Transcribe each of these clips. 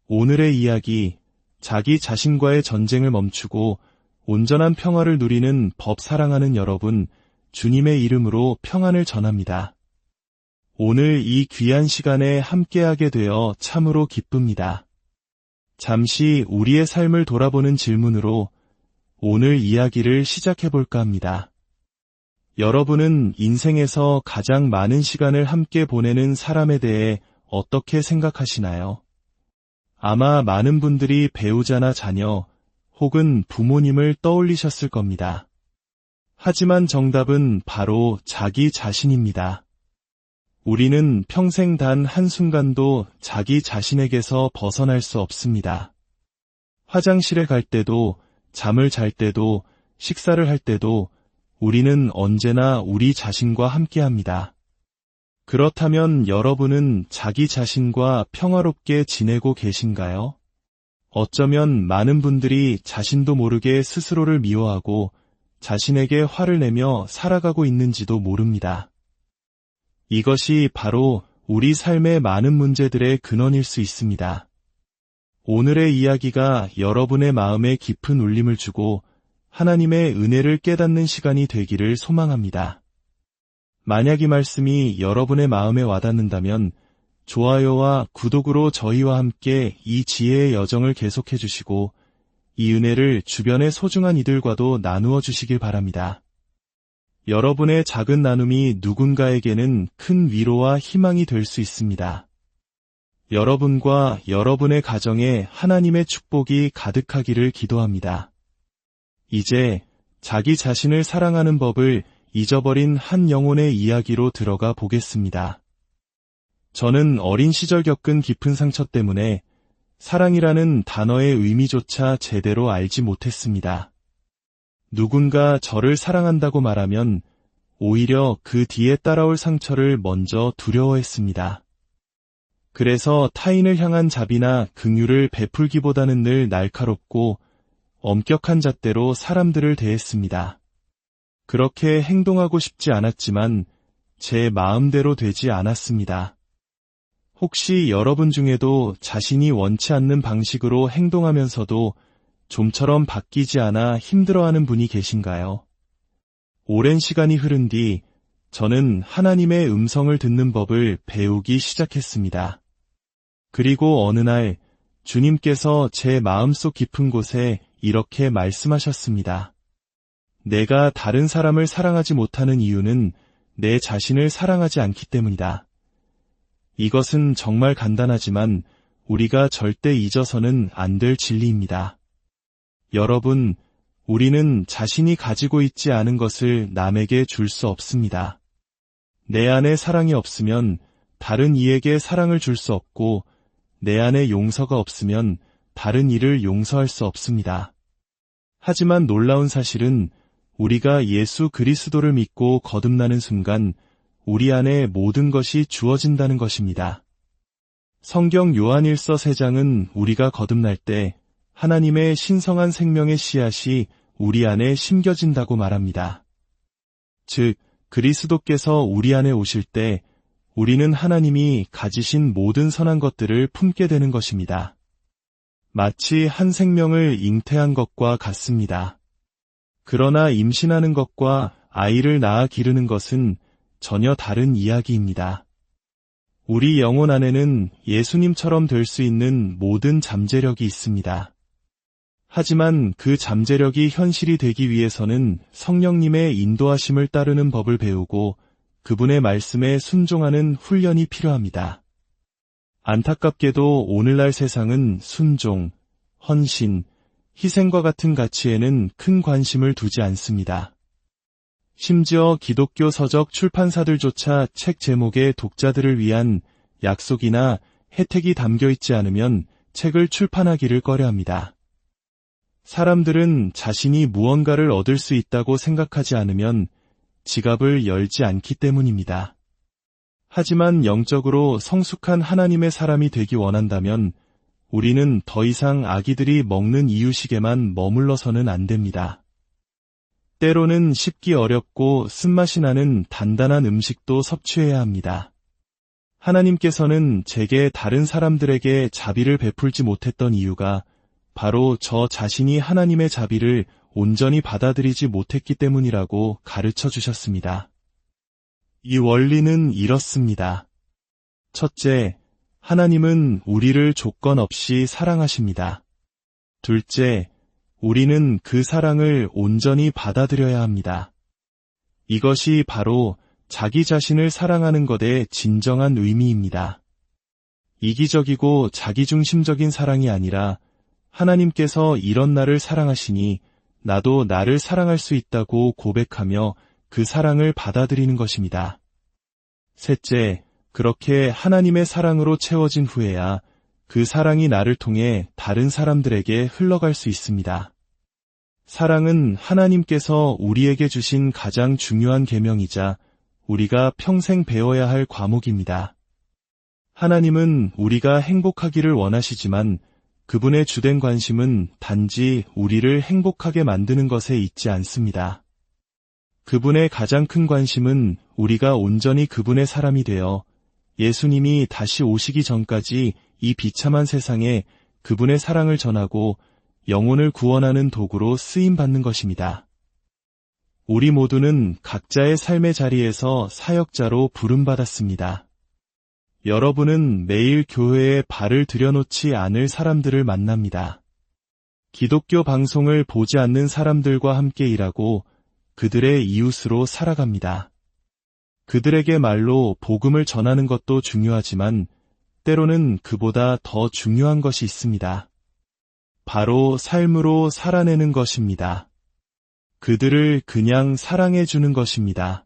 오늘의 이야기, 자기 자신과의 전쟁을 멈추고 온전한 평화를 누리는 법 사랑하는 여러분, 주님의 이름으로 평안을 전합니다. 오늘 이 귀한 시간에 함께하게 되어 참으로 기쁩니다. 잠시 우리의 삶을 돌아보는 질문으로 오늘 이야기를 시작해볼까 합니다. 여러분은 인생에서 가장 많은 시간을 함께 보내는 사람에 대해 어떻게 생각하시나요? 아마 많은 분들이 배우자나 자녀 혹은 부모님을 떠올리셨을 겁니다. 하지만 정답은 바로 자기 자신입니다. 우리는 평생 단 한순간도 자기 자신에게서 벗어날 수 없습니다. 화장실에 갈 때도, 잠을 잘 때도, 식사를 할 때도 우리는 언제나 우리 자신과 함께합니다. 그렇다면 여러분은 자기 자신과 평화롭게 지내고 계신가요? 어쩌면 많은 분들이 자신도 모르게 스스로를 미워하고 자신에게 화를 내며 살아가고 있는지도 모릅니다. 이것이 바로 우리 삶의 많은 문제들의 근원일 수 있습니다. 오늘의 이야기가 여러분의 마음에 깊은 울림을 주고 하나님의 은혜를 깨닫는 시간이 되기를 소망합니다. 만약 이 말씀이 여러분의 마음에 와닿는다면 좋아요와 구독으로 저희와 함께 이 지혜의 여정을 계속해 주시고 이 은혜를 주변의 소중한 이들과도 나누어 주시길 바랍니다. 여러분의 작은 나눔이 누군가에게는 큰 위로와 희망이 될 수 있습니다. 여러분과 여러분의 가정에 하나님의 축복이 가득하기를 기도합니다. 이제 자기 자신을 사랑하는 법을 잊어버린 한 영혼의 이야기로 들어가 보겠습니다. 저는 어린 시절 겪은 깊은 상처 때문에 사랑이라는 단어의 의미조차 제대로 알지 못했습니다. 누군가 저를 사랑한다고 말하면 오히려 그 뒤에 따라올 상처를 먼저 두려워했습니다. 그래서 타인을 향한 자비나 긍휼을 베풀기보다는 늘 날카롭고 엄격한 잣대로 사람들을 대했습니다. 그렇게 행동하고 싶지 않았지만 제 마음대로 되지 않았습니다. 혹시 여러분 중에도 자신이 원치 않는 방식으로 행동하면서도 좀처럼 바뀌지 않아 힘들어하는 분이 계신가요? 오랜 시간이 흐른 뒤 저는 하나님의 음성을 듣는 법을 배우기 시작했습니다. 그리고 어느 날 주님께서 제 마음속 깊은 곳에 이렇게 말씀하셨습니다. 내가 다른 사람을 사랑하지 못하는 이유는 내 자신을 사랑하지 않기 때문이다. 이것은 정말 간단하지만 우리가 절대 잊어서는 안 될 진리입니다. 여러분, 우리는 자신이 가지고 있지 않은 것을 남에게 줄 수 없습니다. 내 안에 사랑이 없으면 다른 이에게 사랑을 줄 수 없고 내 안에 용서가 없으면 다른 이를 용서할 수 없습니다. 하지만 놀라운 사실은 우리가 예수 그리스도를 믿고 거듭나는 순간 우리 안에 모든 것이 주어진다는 것입니다. 성경 요한일서 3장은 우리가 거듭날 때 하나님의 신성한 생명의 씨앗이 우리 안에 심겨진다고 말합니다. 즉, 그리스도께서 우리 안에 오실 때 우리는 하나님이 가지신 모든 선한 것들을 품게 되는 것입니다. 마치 한 생명을 잉태한 것과 같습니다. 그러나 임신하는 것과 아이를 낳아 기르는 것은 전혀 다른 이야기입니다. 우리 영혼 안에는 예수님처럼 될 수 있는 모든 잠재력이 있습니다. 하지만 그 잠재력이 현실이 되기 위해서는 성령님의 인도하심을 따르는 법을 배우고 그분의 말씀에 순종하는 훈련이 필요합니다. 안타깝게도 오늘날 세상은 순종, 헌신, 희생과 같은 가치에는 큰 관심을 두지 않습니다. 심지어 기독교 서적 출판사들조차 책 제목에 독자들을 위한 약속이나 혜택이 담겨 있지 않으면 책을 출판하기를 꺼려합니다. 사람들은 자신이 무언가를 얻을 수 있다고 생각하지 않으면 지갑을 열지 않기 때문입니다. 하지만 영적으로 성숙한 하나님의 사람이 되기 원한다면 우리는 더 이상 아기들이 먹는 이유식에만 머물러서는 안 됩니다. 때로는 씹기 어렵고 쓴맛이 나는 단단한 음식도 섭취해야 합니다. 하나님께서는 제게 다른 사람들에게 자비를 베풀지 못했던 이유가 바로 저 자신이 하나님의 자비를 온전히 받아들이지 못했기 때문이라고 가르쳐 주셨습니다. 이 원리는 이렇습니다. 첫째, 하나님은 우리를 조건 없이 사랑하십니다. 둘째, 우리는 그 사랑을 온전히 받아들여야 합니다. 이것이 바로 자기 자신을 사랑하는 것의 진정한 의미입니다. 이기적이고 자기중심적인 사랑이 아니라 하나님께서 이런 나를 사랑하시니 나도 나를 사랑할 수 있다고 고백하며 그 사랑을 받아들이는 것입니다. 셋째, 그렇게 하나님의 사랑으로 채워진 후에야 그 사랑이 나를 통해 다른 사람들에게 흘러갈 수 있습니다. 사랑은 하나님께서 우리에게 주신 가장 중요한 계명이자 우리가 평생 배워야 할 과목입니다. 하나님은 우리가 행복하기를 원하시지만 그분의 주된 관심은 단지 우리를 행복하게 만드는 것에 있지 않습니다. 그분의 가장 큰 관심은 우리가 온전히 그분의 사람이 되어 예수님이 다시 오시기 전까지 이 비참한 세상에 그분의 사랑을 전하고 영혼을 구원하는 도구로 쓰임받는 것입니다. 우리 모두는 각자의 삶의 자리에서 사역자로 부름받았습니다. 여러분은 매일 교회에 발을 들여놓지 않을 사람들을 만납니다. 기독교 방송을 보지 않는 사람들과 함께 일하고 그들의 이웃으로 살아갑니다. 그들에게 말로 복음을 전하는 것도 중요하지만 때로는 그보다 더 중요한 것이 있습니다. 바로 삶으로 살아내는 것입니다. 그들을 그냥 사랑해주는 것입니다.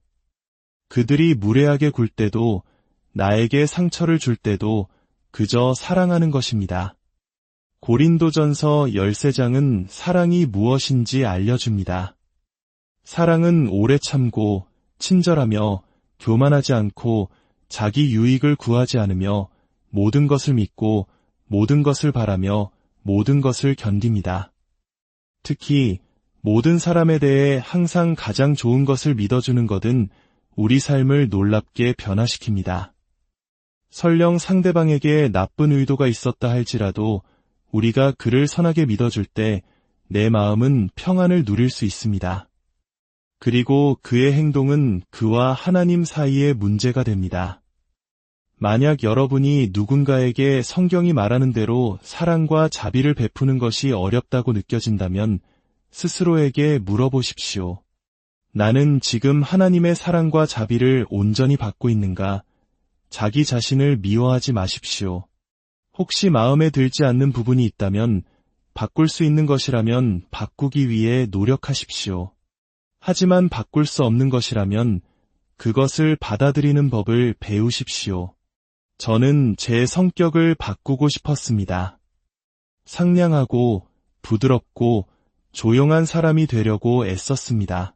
그들이 무례하게 굴 때도 나에게 상처를 줄 때도 그저 사랑하는 것입니다. 고린도전서 13장은 사랑이 무엇인지 알려줍니다. 사랑은 오래 참고 친절하며 교만하지 않고 자기 유익을 구하지 않으며 모든 것을 믿고 모든 것을 바라며 모든 것을 견딥니다. 특히 모든 사람에 대해 항상 가장 좋은 것을 믿어주는 것은 우리 삶을 놀랍게 변화시킵니다. 설령 상대방에게 나쁜 의도가 있었다 할지라도 우리가 그를 선하게 믿어줄 때 내 마음은 평안을 누릴 수 있습니다. 그리고 그의 행동은 그와 하나님 사이의 문제가 됩니다. 만약 여러분이 누군가에게 성경이 말하는 대로 사랑과 자비를 베푸는 것이 어렵다고 느껴진다면 스스로에게 물어보십시오. 나는 지금 하나님의 사랑과 자비를 온전히 받고 있는가? 자기 자신을 미워하지 마십시오. 혹시 마음에 들지 않는 부분이 있다면 바꿀 수 있는 것이라면 바꾸기 위해 노력하십시오. 하지만 바꿀 수 없는 것이라면 그것을 받아들이는 법을 배우십시오. 저는 제 성격을 바꾸고 싶었습니다. 상냥하고 부드럽고 조용한 사람이 되려고 애썼습니다.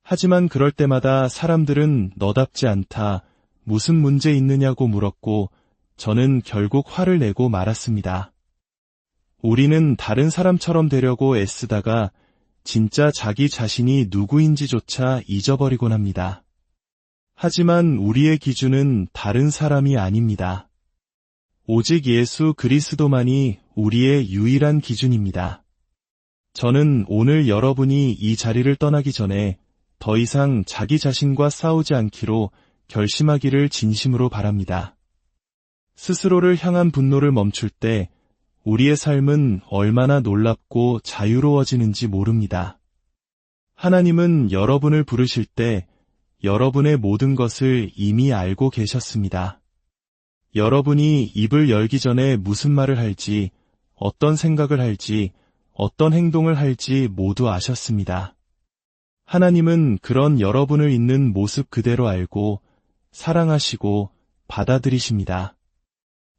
하지만 그럴 때마다 사람들은 너답지 않다, 무슨 문제 있느냐고 물었고 저는 결국 화를 내고 말았습니다. 우리는 다른 사람처럼 되려고 애쓰다가 진짜 자기 자신이 누구인지조차 잊어버리곤 합니다. 하지만 우리의 기준은 다른 사람이 아닙니다. 오직 예수 그리스도만이 우리의 유일한 기준입니다. 저는 오늘 여러분이 이 자리를 떠나기 전에 더 이상 자기 자신과 싸우지 않기로 결심하기를 진심으로 바랍니다. 스스로를 향한 분노를 멈출 때 우리의 삶은 얼마나 놀랍고 자유로워지는지 모릅니다. 하나님은 여러분을 부르실 때 여러분의 모든 것을 이미 알고 계셨습니다. 여러분이 입을 열기 전에 무슨 말을 할지, 어떤 생각을 할지, 어떤 행동을 할지 모두 아셨습니다. 하나님은 그런 여러분을 있는 모습 그대로 알고 사랑하시고 받아들이십니다.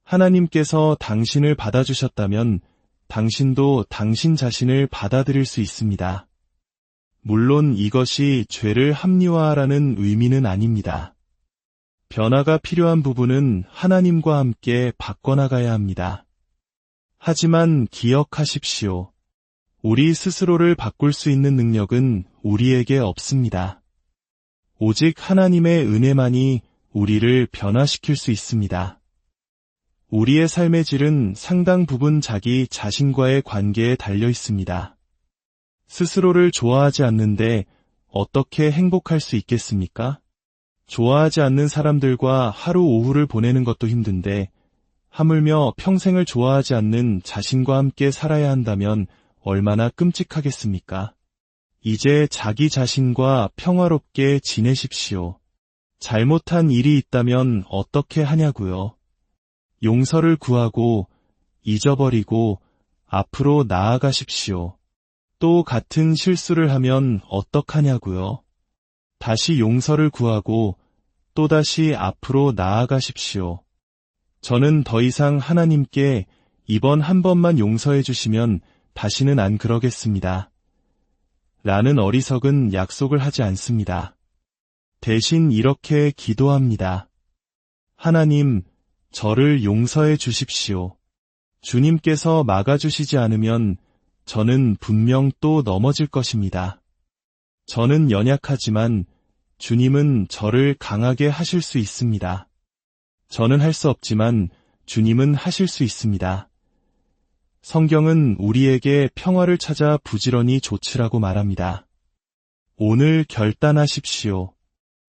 하나님께서 당신을 받아주셨다면 당신도 당신 자신을 받아들일 수 있습니다. 물론 이것이 죄를 합리화하라는 의미는 아닙니다. 변화가 필요한 부분은 하나님과 함께 바꿔나가야 합니다. 하지만 기억하십시오. 우리 스스로를 바꿀 수 있는 능력은 우리에게 없습니다. 오직 하나님의 은혜만이 우리를 변화시킬 수 있습니다. 우리의 삶의 질은 상당 부분 자기 자신과의 관계에 달려 있습니다. 스스로를 좋아하지 않는데 어떻게 행복할 수 있겠습니까? 좋아하지 않는 사람들과 하루 오후를 보내는 것도 힘든데 하물며 평생을 좋아하지 않는 자신과 함께 살아야 한다면 얼마나 끔찍하겠습니까? 이제 자기 자신과 평화롭게 지내십시오. 잘못한 일이 있다면 어떻게 하냐고요? 용서를 구하고 잊어버리고 앞으로 나아가십시오. 또 같은 실수를 하면 어떡하냐고요? 다시 용서를 구하고 또다시 앞으로 나아가십시오. 저는 더 이상 하나님께 이번 한 번만 용서해 주시면 다시는 안 그러겠습니다. 라는 어리석은 약속을 하지 않습니다. 대신 이렇게 기도합니다. 하나님, 저를 용서해 주십시오. 주님께서 막아주시지 않으면 저는 분명 또 넘어질 것입니다. 저는 연약하지만 주님은 저를 강하게 하실 수 있습니다. 저는 할 수 없지만 주님은 하실 수 있습니다. 성경은 우리에게 평화를 찾아 부지런히 좇으라고 말합니다. 오늘 결단하십시오.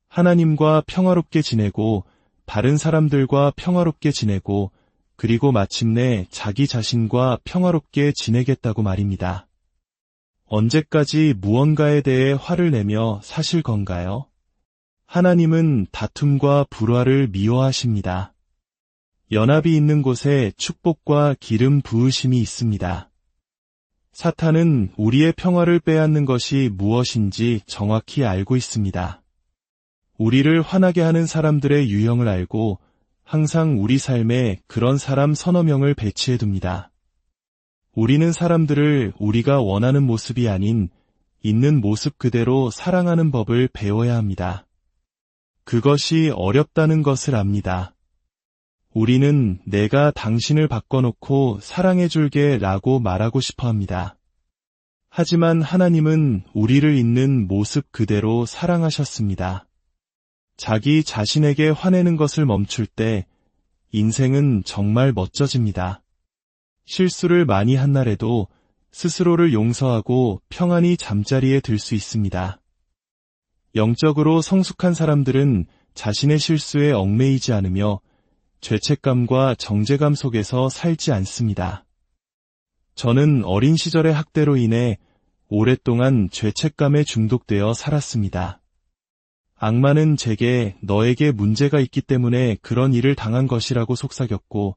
하나님과 평화롭게 지내고 다른 사람들과 평화롭게 지내고 그리고 마침내 자기 자신과 평화롭게 지내겠다고 말입니다. 언제까지 무언가에 대해 화를 내며 사실 건가요? 하나님은 다툼과 불화를 미워하십니다. 연합이 있는 곳에 축복과 기름 부으심이 있습니다. 사탄은 우리의 평화를 빼앗는 것이 무엇인지 정확히 알고 있습니다. 우리를 화나게 하는 사람들의 유형을 알고 항상 우리 삶에 그런 사람 서너 명을 배치해둡니다. 우리는 사람들을 우리가 원하는 모습이 아닌 있는 모습 그대로 사랑하는 법을 배워야 합니다. 그것이 어렵다는 것을 압니다. 우리는 내가 당신을 바꿔놓고 사랑해줄게 라고 말하고 싶어 합니다. 하지만 하나님은 우리를 있는 모습 그대로 사랑하셨습니다. 자기 자신에게 화내는 것을 멈출 때 인생은 정말 멋져집니다. 실수를 많이 한 날에도 스스로를 용서하고 평안히 잠자리에 들 수 있습니다. 영적으로 성숙한 사람들은 자신의 실수에 얽매이지 않으며 죄책감과 정죄감 속에서 살지 않습니다. 저는 어린 시절의 학대로 인해 오랫동안 죄책감에 중독되어 살았습니다. 악마는 제게 너에게 문제가 있기 때문에 그런 일을 당한 것이라고 속삭였고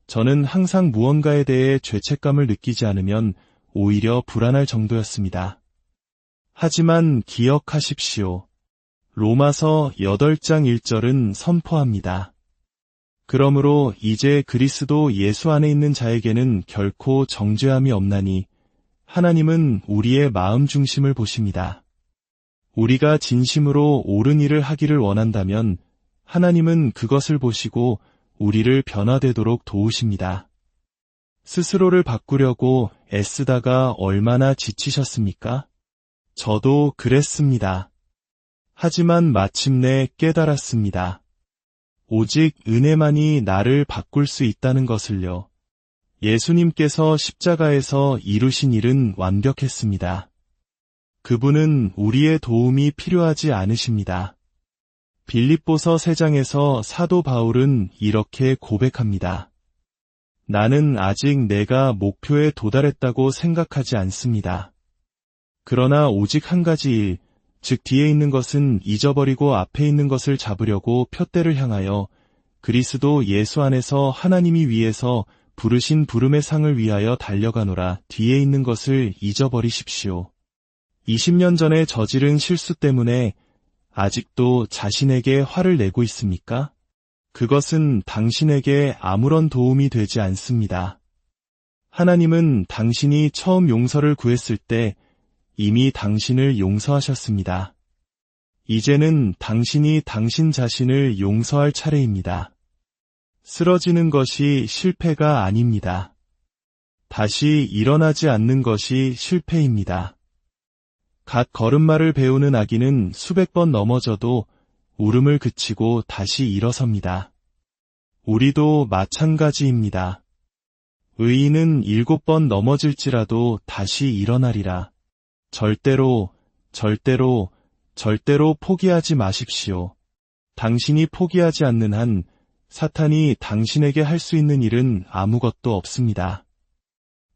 저는 항상 무언가에 대해 죄책감을 느끼지 않으면 오히려 불안할 정도였습니다. 하지만 기억하십시오. 로마서 8장 1절은 선포합니다. 그러므로 이제 그리스도 예수 안에 있는 자에게는 결코 정죄함이 없나니 하나님은 우리의 마음 중심을 보십니다. 우리가 진심으로 옳은 일을 하기를 원한다면 하나님은 그것을 보시고 우리를 변화되도록 도우십니다. 스스로를 바꾸려고 애쓰다가 얼마나 지치셨습니까? 저도 그랬습니다. 하지만 마침내 깨달았습니다. 오직 은혜만이 나를 바꿀 수 있다는 것을요. 예수님께서 십자가에서 이루신 일은 완벽했습니다. 그분은 우리의 도움이 필요하지 않으십니다. 빌립보서 3장에서 사도 바울은 이렇게 고백합니다. 나는 아직 내가 목표에 도달했다고 생각하지 않습니다. 그러나 오직 한 가지 일, 즉 뒤에 있는 것은 잊어버리고 앞에 있는 것을 잡으려고 표대를 향하여 그리스도 예수 안에서 하나님이 위에서 부르신 부름의 상을 위하여 달려가노라. 뒤에 있는 것을 잊어버리십시오. 20년 전에 저지른 실수 때문에 아직도 자신에게 화를 내고 있습니까? 그것은 당신에게 아무런 도움이 되지 않습니다. 하나님은 당신이 처음 용서를 구했을 때 이미 당신을 용서하셨습니다. 이제는 당신이 당신 자신을 용서할 차례입니다. 쓰러지는 것이 실패가 아닙니다. 다시 일어나지 않는 것이 실패입니다. 갓 걸음마를 배우는 아기는 수백 번 넘어져도 울음을 그치고 다시 일어섭니다. 우리도 마찬가지입니다. 의인은 7번 넘어질지라도 다시 일어나리라. 절대로 포기하지 마십시오. 당신이 포기하지 않는 한 사탄이 당신에게 할 수 있는 일은 아무것도 없습니다.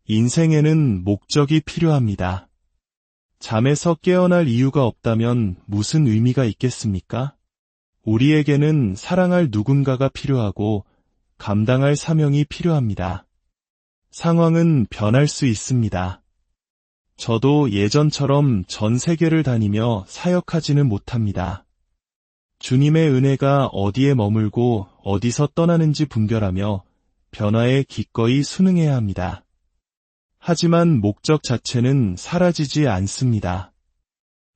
인생에는 목적이 필요합니다. 잠에서 깨어날 이유가 없다면 무슨 의미가 있겠습니까? 우리에게는 사랑할 누군가가 필요하고 감당할 사명이 필요합니다. 상황은 변할 수 있습니다. 저도 예전처럼 전 세계를 다니며 사역하지는 못합니다. 주님의 은혜가 어디에 머물고 어디서 떠나는지 분별하며 변화에 기꺼이 순응해야 합니다. 하지만 목적 자체는 사라지지 않습니다.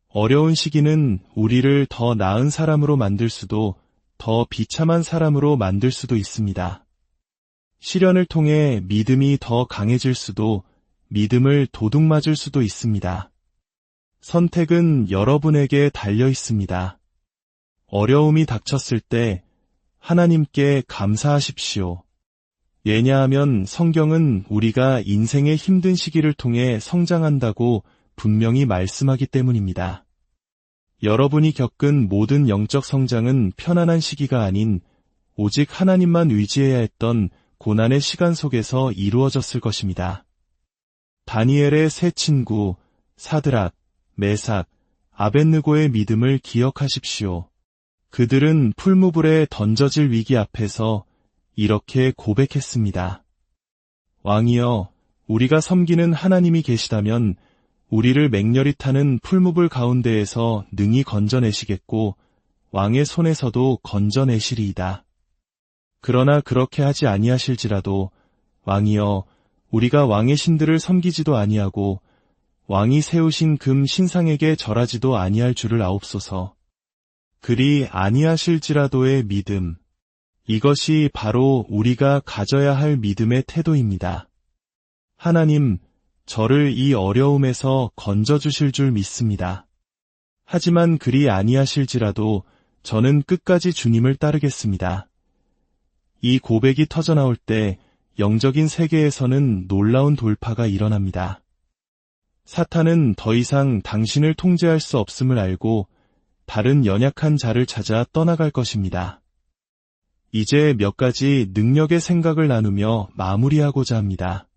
어려운 시기는 우리를 더 나은 사람으로 만들 수도, 더 비참한 사람으로 만들 수도 있습니다. 시련을 통해 믿음이 더 강해질 수도, 믿음을 도둑맞을 수도 있습니다. 선택은 여러분에게 달려 있습니다. 어려움이 닥쳤을 때 하나님께 감사하십시오. 왜냐하면 성경은 우리가 인생의 힘든 시기를 통해 성장한다고 분명히 말씀하기 때문입니다. 여러분이 겪은 모든 영적 성장은 편안한 시기가 아닌 오직 하나님만 의지해야 했던 고난의 시간 속에서 이루어졌을 것입니다. 다니엘의 세 친구 사드락, 메삭, 아벳느고의 믿음을 기억하십시오. 그들은 풀무불에 던져질 위기 앞에서 이렇게 고백했습니다. 왕이여, 우리가 섬기는 하나님이 계시다면 우리를 맹렬히 타는 풀무불 가운데에서 능히 건져내시겠고 왕의 손에서도 건져내시리이다. 그러나 그렇게 하지 아니하실지라도 왕이여, 우리가 왕의 신들을 섬기지도 아니하고 왕이 세우신 금 신상에게 절하지도 아니할 줄을 아옵소서. 그리 아니하실지라도의 믿음, 이것이 바로 우리가 가져야 할 믿음의 태도입니다. 하나님, 저를 이 어려움에서 건져주실 줄 믿습니다. 하지만 그리 아니하실지라도 저는 끝까지 주님을 따르겠습니다. 이 고백이 터져나올 때 영적인 세계에서는 놀라운 돌파가 일어납니다. 사탄은 더 이상 당신을 통제할 수 없음을 알고 다른 연약한 자를 찾아 떠나갈 것입니다. 이제 몇 가지 능력의 생각을 나누며 마무리하고자 합니다.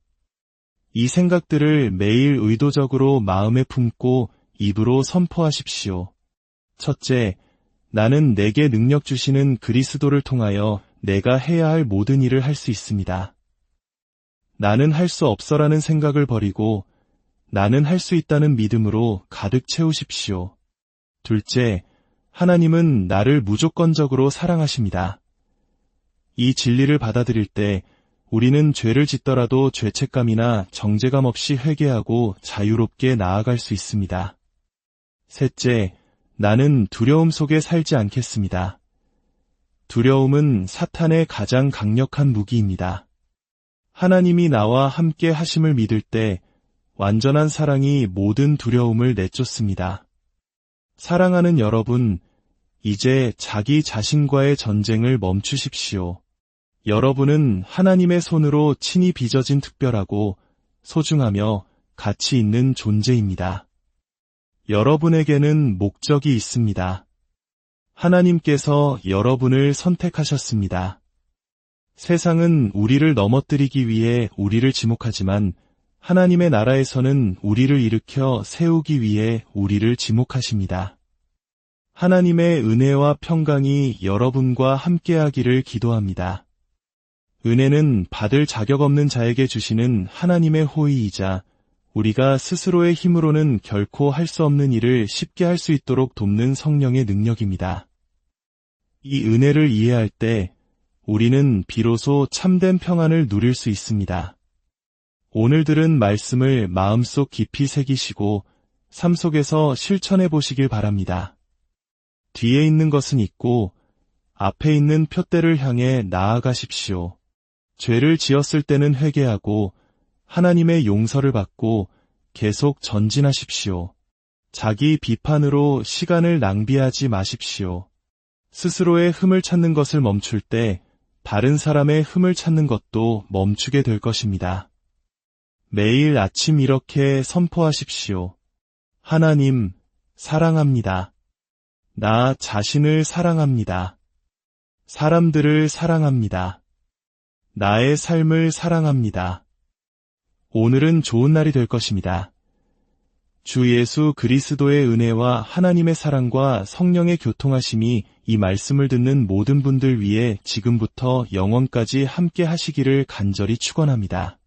이 생각들을 매일 의도적으로 마음에 품고 입으로 선포하십시오. 첫째, 나는 내게 능력 주시는 그리스도를 통하여 내가 해야 할 모든 일을 할 수 있습니다. 나는 할 수 없어라는 생각을 버리고 나는 할 수 있다는 믿음으로 가득 채우십시오. 둘째, 하나님은 나를 무조건적으로 사랑하십니다. 이 진리를 받아들일 때 우리는 죄를 짓더라도 죄책감이나 정죄감 없이 회개하고 자유롭게 나아갈 수 있습니다. 셋째, 나는 두려움 속에 살지 않겠습니다. 두려움은 사탄의 가장 강력한 무기입니다. 하나님이 나와 함께 하심을 믿을 때 완전한 사랑이 모든 두려움을 내쫓습니다. 사랑하는 여러분, 이제 자기 자신과의 전쟁을 멈추십시오. 여러분은 하나님의 손으로 친히 빚어진 특별하고 소중하며 가치 있는 존재입니다. 여러분에게는 목적이 있습니다. 하나님께서 여러분을 선택하셨습니다. 세상은 우리를 넘어뜨리기 위해 우리를 지목하지만 하나님의 나라에서는 우리를 일으켜 세우기 위해 우리를 지목하십니다. 하나님의 은혜와 평강이 여러분과 함께하기를 기도합니다. 은혜는 받을 자격 없는 자에게 주시는 하나님의 호의이자 우리가 스스로의 힘으로는 결코 할 수 없는 일을 쉽게 할 수 있도록 돕는 성령의 능력입니다. 이 은혜를 이해할 때 우리는 비로소 참된 평안을 누릴 수 있습니다. 오늘 들은 말씀을 마음속 깊이 새기시고 삶 속에서 실천해 보시길 바랍니다. 뒤에 있는 것은 잊고 앞에 있는 표대를 향해 나아가십시오. 죄를 지었을 때는 회개하고 하나님의 용서를 받고 계속 전진하십시오. 자기 비판으로 시간을 낭비하지 마십시오. 스스로의 흠을 찾는 것을 멈출 때 다른 사람의 흠을 찾는 것도 멈추게 될 것입니다. 매일 아침 이렇게 선포하십시오. 하나님, 사랑합니다. 나 자신을 사랑합니다. 사람들을 사랑합니다. 나의 삶을 사랑합니다. 오늘은 좋은 날이 될 것입니다. 주 예수 그리스도의 은혜와 하나님의 사랑과 성령의 교통하심이 이 말씀을 듣는 모든 분들 위해 지금부터 영원까지 함께 하시기를 간절히 축원합니다.